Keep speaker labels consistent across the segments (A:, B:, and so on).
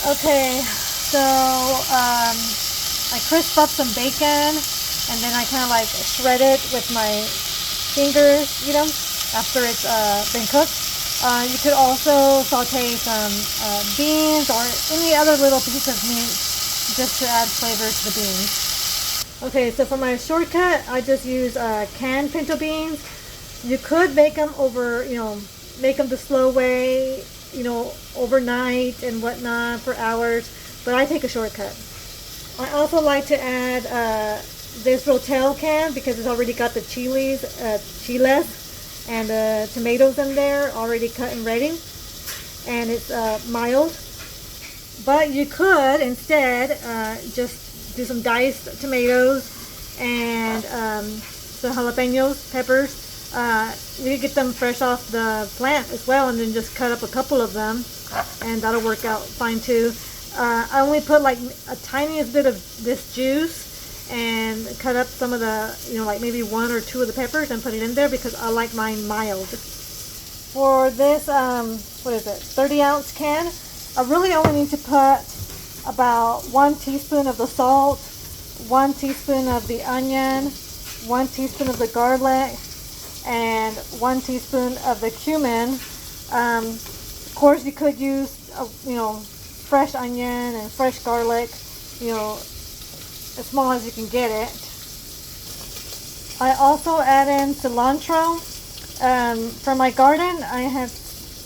A: Okay, so I crisp up some bacon, and then I kind of like shred it with my fingers, after it's been cooked. You could also saute some beans or any other little piece of meat just to add flavor to the beans. Okay, so for my shortcut, I just use canned pinto beans. You could make them over, make them the slow way, overnight and whatnot for hours, but I take a shortcut. I also like to add this rotel can because it's already got the chiles and tomatoes in there already cut and ready, and it's mild. But you could instead just do some diced tomatoes and some jalapenos, peppers. You can get them fresh off the plant as well, and then just cut up a couple of them, and that'll work out fine too. I only put like a tiniest bit of this juice and cut up some of the, like maybe 1 or 2 of the peppers and put it in there because I like mine mild. For this, 30-ounce can, I really only need to put about 1 teaspoon of the salt, 1 teaspoon of the onion, 1 teaspoon of the garlic, and 1 teaspoon of the cumin. Of course, you could use, fresh onion and fresh garlic, as small as you can get it. I also add in cilantro. From my garden, I have,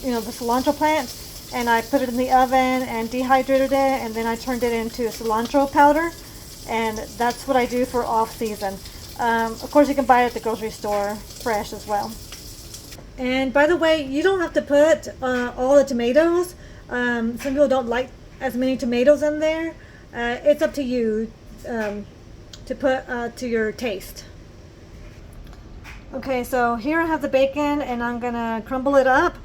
A: the cilantro plant, and I put it in the oven and dehydrated it, and then I turned it into cilantro powder, and that's what I do for off season. Of course, you can buy it at the grocery store fresh as well. And by the way, you don't have to put all the tomatoes. Some people don't like as many tomatoes in there. It's up to you to put to your taste. Okay, so here I have the bacon, and I'm gonna crumble it up.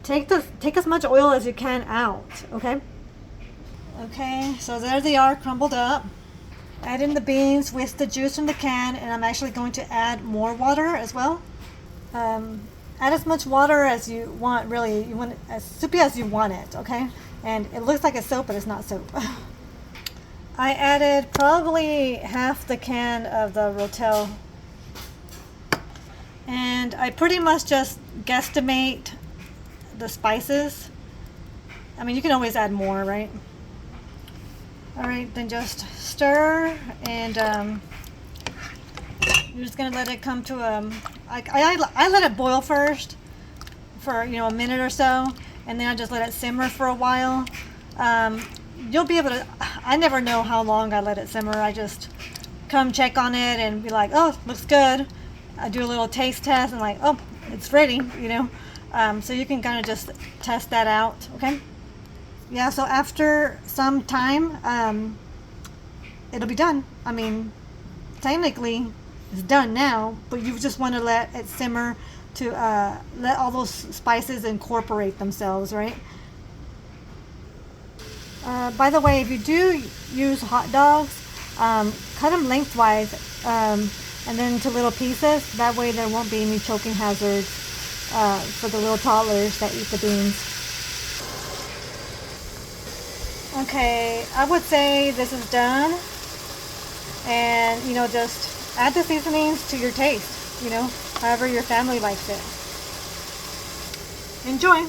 A: Take as much oil as you can out. Okay, so there they are, crumbled up. Add in the beans with the juice from the can, and I'm actually going to add more water as well. Add as much water as you want, really. You want it as soupy as you want it, okay? And it looks like a soap, but it's not soap. I added probably half the can of the rotel, and I pretty much just guesstimate the spices. I mean, you can always add more, right? Alright, then just stir, and you're just going to let it come to I let it boil first for, a minute or so, and then I just let it simmer for a while. You'll be able to, I never know how long I let it simmer. I just come check on it and be like, oh, looks good. I do a little taste test and like, oh, it's ready, So you can kind of just test that out, okay? Yeah, so after some time, it'll be done. I mean, technically, it's done now, but you just want to let it simmer to let all those spices incorporate themselves, right? By the way, if you do use hot dogs, cut them lengthwise and then into little pieces. That way there won't be any choking hazards for the little toddlers that eat the beans. Okay, I would say this is done, and just add the seasonings to your taste, however your family likes it. Enjoy!